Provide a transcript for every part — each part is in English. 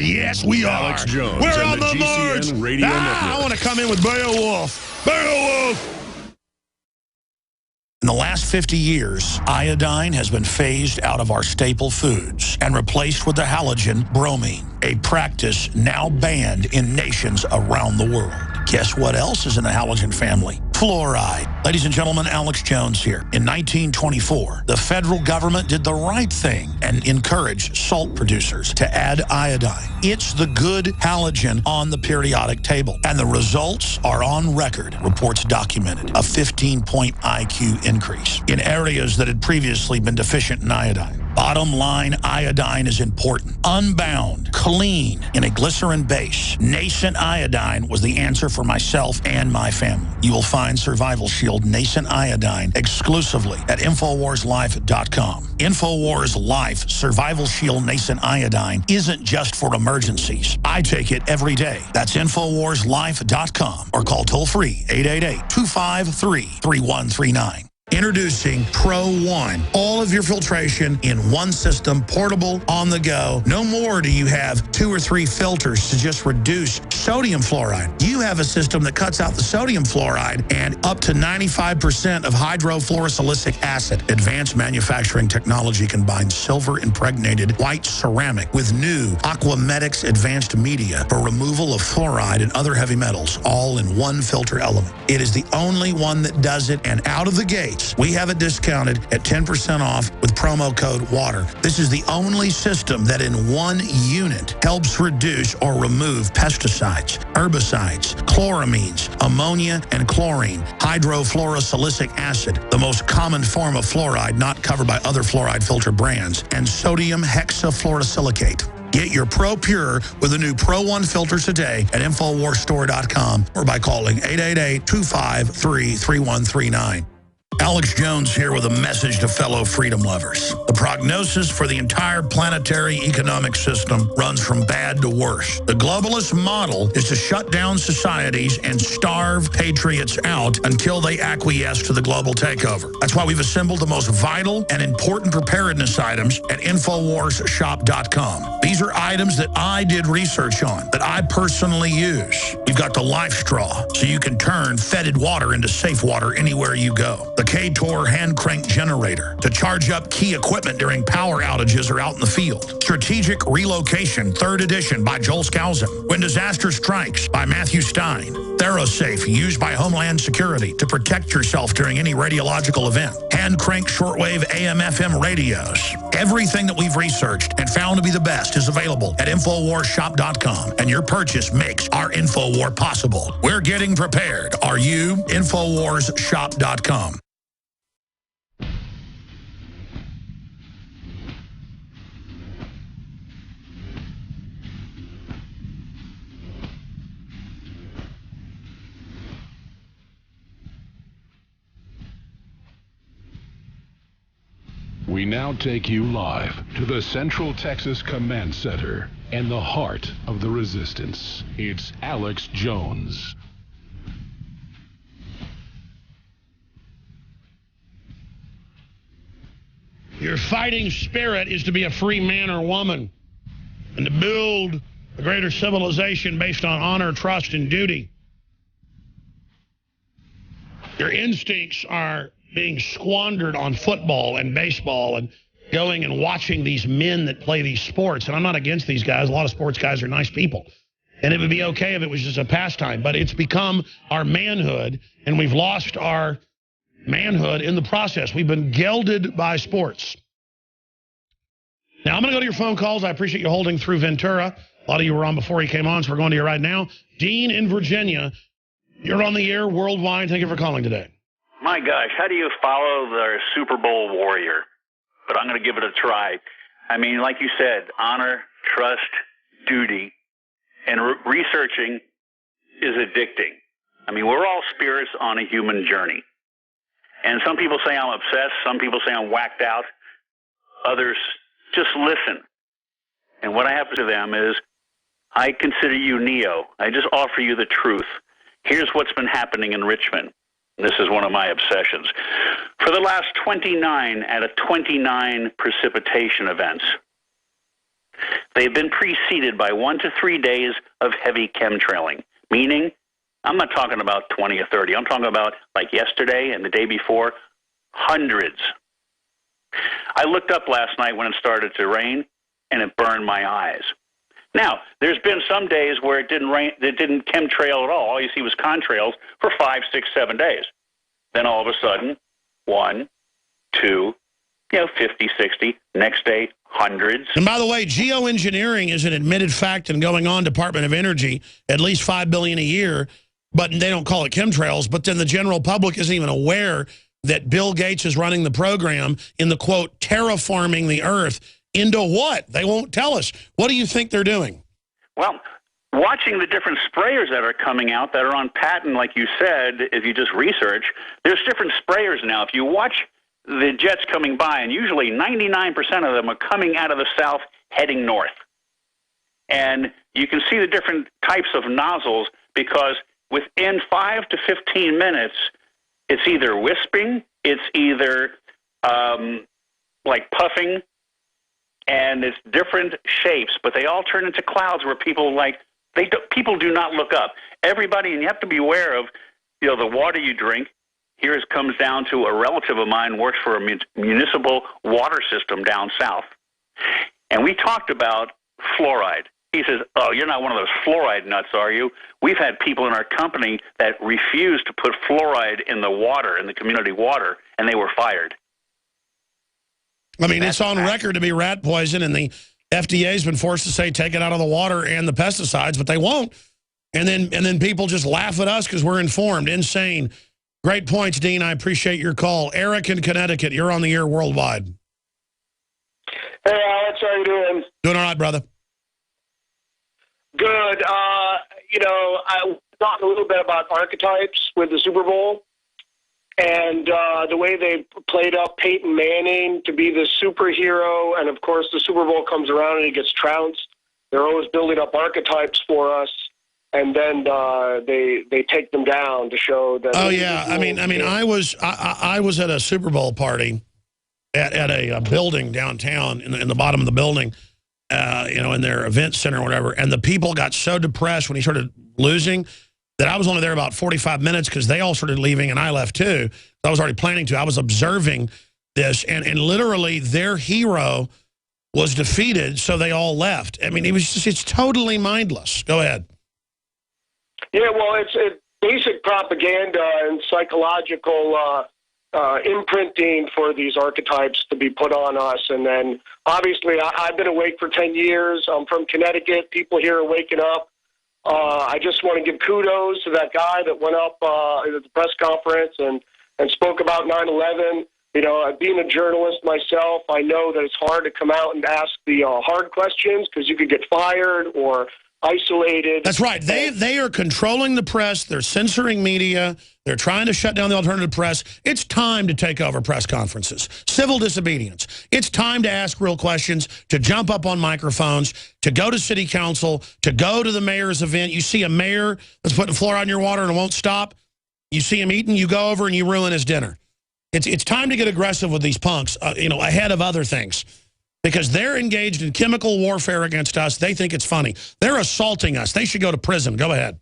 Yes, we are. Alex Jones We're and on the the march. GCN Radio Network. I want to come in with Beowulf. Beowulf! In the last 50 years, iodine has been phased out of our staple foods and replaced with the halogen bromine, a practice now banned in nations around the world. Guess what else is in the halogen family? Fluoride. Ladies and gentlemen, Alex Jones here. In 1924, the federal government did the right thing and encouraged salt producers to add iodine. It's the good halogen on the periodic table, and the results are on record. Reports documented a 15-point IQ increase in areas that had previously been deficient in iodine. Bottom line, iodine is important. Unbound, clean, in a glycerin base. Nascent iodine was the answer for myself and my family. You will find Survival Shield Nascent Iodine exclusively at InfoWarsLife.com. InfoWars Life Survival Shield Nascent Iodine isn't just for emergencies. I take it every day. That's InfoWarsLife.com or call toll-free 888-253-3139. Introducing Pro One. All of your filtration in one system, portable, on the go. No more do you have 2 or 3 filters to just reduce sodium fluoride. You have a system that cuts out the sodium fluoride and up to 95% of hydrofluorosilicic acid. Advanced manufacturing technology combines silver-impregnated white ceramic with new Aquamedics advanced media for removal of fluoride and other heavy metals, all in one filter element. It is the only one that does it, and out of the gate, we have it discounted at 10% off with promo code WATER. This is the only system that in one unit helps reduce or remove pesticides, herbicides, chloramines, ammonia, and chlorine, hydrofluorosilicic acid, the most common form of fluoride not covered by other fluoride filter brands, and sodium hexafluorosilicate. Get your Pro Pure with the new Pro One filters today at InfoWarsStore.com or by calling 888-253-3139. Alex Jones here with a message to fellow freedom lovers. The prognosis for the entire planetary economic system runs from bad to worse. The globalist model is to shut down societies and starve patriots out until they acquiesce to the global takeover. That's why we've assembled the most vital and important preparedness items at InfoWarsShop.com. These are items that I did research on, that I personally use. We've got the Life Straw, so you can turn fetid water into safe water anywhere you go. The K-Tor hand crank generator to charge up key equipment during power outages or out in the field. Strategic Relocation, 3rd edition by Joel Skousen. When Disaster Strikes by Matthew Stein. ThyroSafe, used by Homeland Security to protect yourself during any radiological event. Hand crank shortwave AM/FM radios. Everything that we've researched and found to be the best is available at InfoWarsShop.com, and your purchase makes our InfoWar possible. We're getting prepared. Are you? InfoWarsShop.com. We now take you live to the Central Texas Command Center and the heart of the resistance. It's Alex Jones. Your fighting spirit is to be a free man or woman and to build a greater civilization based on honor, trust, and duty. Your instincts are being squandered on football and baseball and going and watching these men that play these sports. And I'm not against these guys. A lot of sports guys are nice people. And it would be okay if it was just a pastime. But it's become our manhood, and we've lost our manhood in the process. We've been gelded by sports. Now, I'm going to go to your phone calls. I appreciate you holding through Ventura. A lot of you were on before he came on, so we're going to you right now. Dean in Virginia, you're on the air worldwide. Thank you for calling today. My gosh, how do you follow the Super Bowl warrior? But I'm going to give it a try. I mean, like you said, honor, trust, duty, and researching is addicting. I mean, we're all spirits on a human journey. And some people say I'm obsessed. Some people say I'm whacked out. Others just listen. And what I have to them is, I consider you Neo. I just offer you the truth. Here's what's been happening in Richmond. This is one of my obsessions. For the last 29 out of 29 precipitation events, they've been preceded by 1 to 3 days of heavy chemtrailing, meaning I'm not talking about 20 or 30. I'm talking about, like yesterday and the day before, hundreds. I looked up last night when it started to rain, and it burned my eyes. Now, there's been some days where it didn't rain, it didn't chemtrail at all. All you see was contrails for 5, 6, 7 days. Then all of a sudden, 1, 2, 50, 60. Next day, hundreds. And by the way, geoengineering is an admitted fact and going on Department of Energy, at least $5 billion a year, but they don't call it chemtrails. But then the general public isn't even aware that Bill Gates is running the program in the, quote, terraforming the earth into what? They won't tell us. What do you think they're doing? Well, watching the different sprayers that are coming out that are on patent, like you said, if you just research, there's different sprayers now. If you watch the jets coming by, and usually 99% of them are coming out of the south heading north. And you can see the different types of nozzles because within 5 to 15 minutes, it's either wisping, it's either like puffing, and it's different shapes, but they all turn into clouds where people people do not look up. Everybody, and you have to be aware of, the water you drink. Here it comes down to a relative of mine works for a municipal water system down south. And we talked about fluoride. He says, oh, you're not one of those fluoride nuts, are you? We've had people in our company that refused to put fluoride in the water, in the community water, and they were fired. I mean, it's on record to be rat poison, and the FDA's been forced to say take it out of the water and the pesticides, but they won't. And then people just laugh at us because we're informed. Insane. Great points, Dean. I appreciate your call. Eric in Connecticut, you're on the air worldwide. Hey, Alex, how you doing? Doing all right, brother. Good. I talked a little bit about archetypes with the Super Bowl and the way they played up Peyton Manning to be the superhero, and, of course, the Super Bowl comes around and he gets trounced. They're always building up archetypes for us, and then they take them down to show that... Oh, yeah. I mean, I was at a Super Bowl party at a building downtown in the bottom of the building, in their event center or whatever, and the people got so depressed when he started losing that I was only there about 45 minutes because they all started leaving and I left too. I was already planning to. I was observing this, and literally their hero was defeated, so they all left. I mean, it's totally mindless. Go ahead. Yeah, well, it's basic propaganda and psychological imprinting for these archetypes to be put on us. And then, obviously, I've been awake for 10 years. I'm from Connecticut. People here are waking up. I just want to give kudos to that guy that went up at the press conference and spoke about 9/11. Being a journalist myself, I know that it's hard to come out and ask the hard questions because you could get fired or isolated. That's right. They are controlling the press. They're censoring media. They're trying to shut down the alternative press. It's time to take over press conferences. Civil disobedience. It's time to ask real questions, to jump up on microphones, to go to city council, to go to the mayor's event. You see a mayor that's putting fluoride in your water and it won't stop. You see him eating, you go over and you ruin his dinner. It's time to get aggressive with these punks, ahead of other things. Because they're engaged in chemical warfare against us. They think it's funny. They're assaulting us. They should go to prison. Go ahead.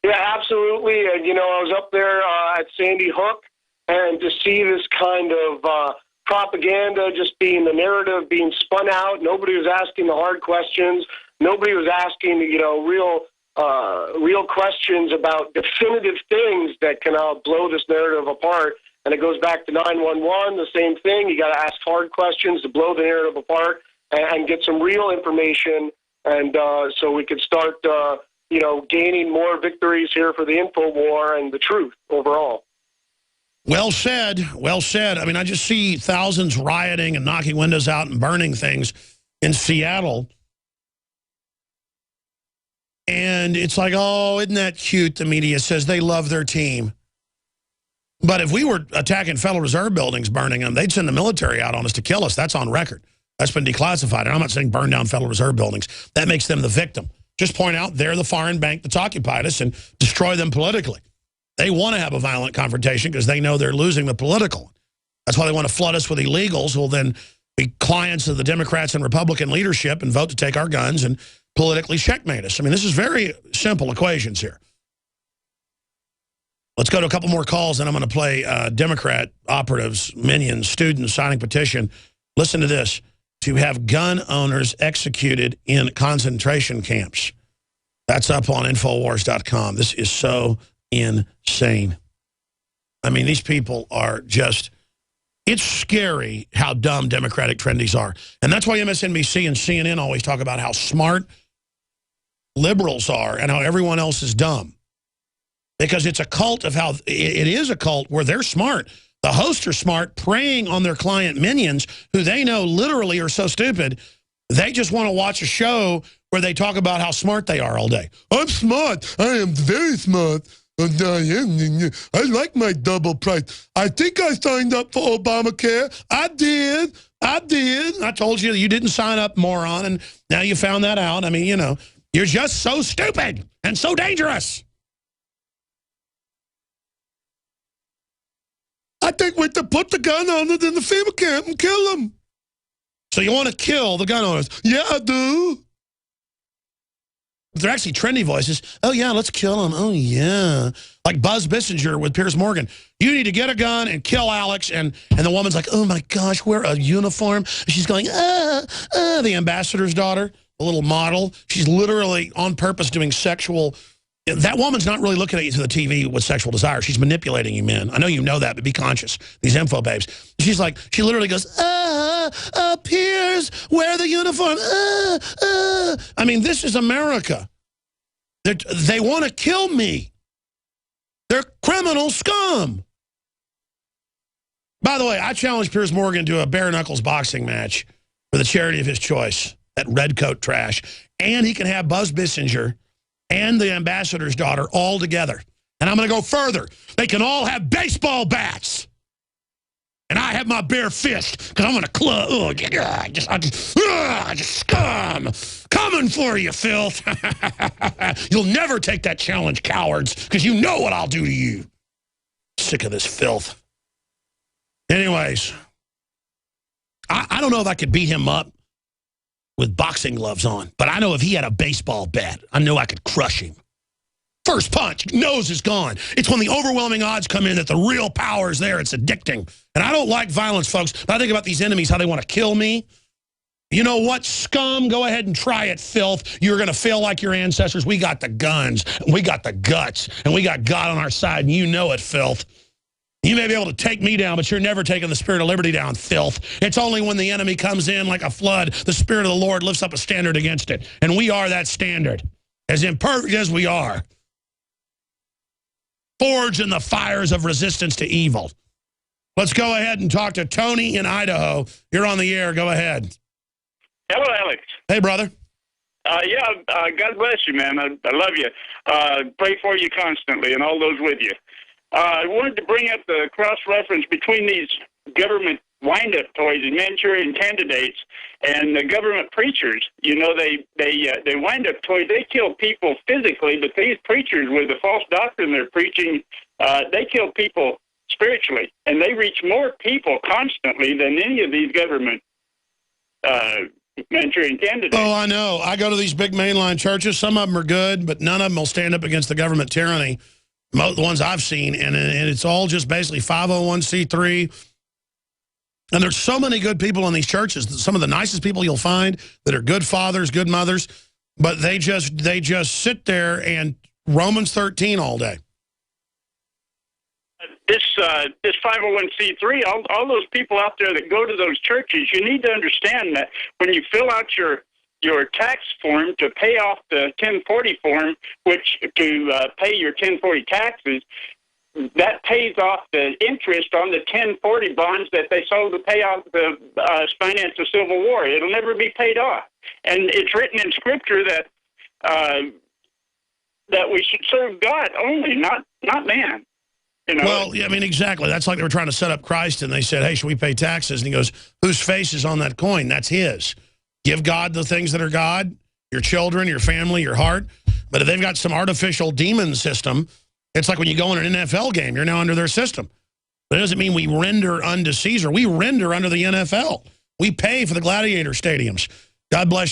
Yeah, absolutely. And, I was up there at Sandy Hook, and to see this kind of propaganda, just being the narrative being spun out, nobody was asking the hard questions. Nobody was asking, real questions about definitive things that can blow this narrative apart. And it goes back to 911, the same thing. You got to ask hard questions to blow the narrative apart and get some real information, and so we could start, gaining more victories here for the info war and the truth overall. Well said. Well said. I mean, I just see thousands rioting and knocking windows out and burning things in Seattle. And it's like, oh, isn't that cute? The media says they love their team. But if we were attacking Federal Reserve buildings, burning them, they'd send the military out on us to kill us. That's on record. That's been declassified. And I'm not saying burn down Federal Reserve buildings. That makes them the victim. Just point out they're the foreign bank that's occupied us and destroy them politically. They want to have a violent confrontation because they know they're losing the political. That's why they want to flood us with illegals who will then, be clients of the Democrats and Republican leadership and vote to take our guns and politically checkmate us. I mean, this is very simple equations here. Let's go to a couple more calls, and I'm going to play Democrat operatives, minions, students signing petition. Listen to this. To have gun owners executed in concentration camps. That's up on Infowars.com. This is so insane. I mean, these people are just... It's scary how dumb Democratic trendies are. And that's why MSNBC and CNN always talk about how smart liberals are and how everyone else is dumb. Because it's a cult of how... It is a cult where they're smart. The hosts are smart, preying on their client minions, who they know literally are so stupid, they just want to watch a show where they talk about how smart they are all day. I'm smart. I am very smart. I like my double price. I think I signed up for Obamacare. I did. I told you didn't sign up, moron, and now you found that out. I mean, you know, you're just so stupid and so dangerous. I think we have to put the gun owners in the FEMA camp and kill them. So you want to kill the gun owners? Yeah, I do. They're actually trendy voices. Oh, yeah, let's kill them. Oh, yeah. Like Buzz Bissinger with Piers Morgan. You need to get a gun and kill Alex. And the woman's like, oh, my gosh, wear a uniform. And she's going, the ambassador's daughter, the little model. She's literally on purpose doing sexual. That woman's not really looking at you through the TV with sexual desire. She's manipulating you, men. I know you know that, but be conscious. These info babes. She's like, she literally goes, Piers, wear the uniform. I mean, this is America. They want to kill me. They're criminal scum. By the way, I challenged Piers Morgan to a bare knuckles boxing match for the charity of his choice, that redcoat trash. And he can have Buzz Bissinger and the ambassador's daughter all together. And I'm going to go further. They can all have baseball bats. And I have my bare fist, because I'm going to club. Oh, just scum. Coming for you, filth. You'll never take that challenge, cowards, because you know what I'll do to you. Sick of this filth. Anyways, I don't know if I could beat him up with boxing gloves on, but I know if he had a baseball bat, I know I could crush him. First punch, nose is gone. It's when the overwhelming odds come in that the real power is there. It's addicting. And I don't like violence, folks, but I think about these enemies, how they want to kill me. You know what, scum? Go ahead and try it, filth. You're going to feel like your ancestors. We got the guns, we got the guts, and we got God on our side, and you know it, filth. You may be able to take me down, but you're never taking the spirit of liberty down, filth. It's only when the enemy comes in like a flood, the Spirit of the Lord lifts up a standard against it. And we are that standard, as imperfect as we are. Forged in the fires of resistance to evil. Let's go ahead and talk to Tony in Idaho. You're on the air. Go ahead. Hello, Alex. Hey, brother. God bless you, man. I love you. Pray for you constantly and all those with you. I wanted to bring up the cross-reference between these government wind-up toys and Manchurian candidates and the government preachers. You know, they wind-up toys, they kill people physically, but these preachers, with the false doctrine they're preaching, they kill people spiritually. And they reach more people constantly than any of these government Manchurian candidates. Oh, I know. I go to these big mainline churches. Some of them are good, but none of them will stand up against the government tyranny. The ones I've seen, and it's all just basically 501c3. And there's so many good people in these churches, some of the nicest people you'll find that are good fathers, good mothers, but they just sit there and Romans 13 all day. This 501c3, all those people out there that go to those churches, you need to understand that when you fill out your tax form to pay off the 1040 form, which to pay your 1040 taxes, that pays off the interest on the 1040 bonds that they sold to pay off the finance the Civil War. It'll never be paid off. And it's written in Scripture that we should serve God only, not man. You know? Well, yeah, I mean, exactly. That's like they were trying to set up Christ, and they said, hey, should we pay taxes? And he goes, whose face is on that coin? That's his. Give God the things that are God, your children, your family, your heart. But if they've got some artificial demon system, it's like when you go in an NFL game, you're now under their system. But it doesn't mean we render unto Caesar. We render under the NFL. We pay for the gladiator stadiums. God bless you.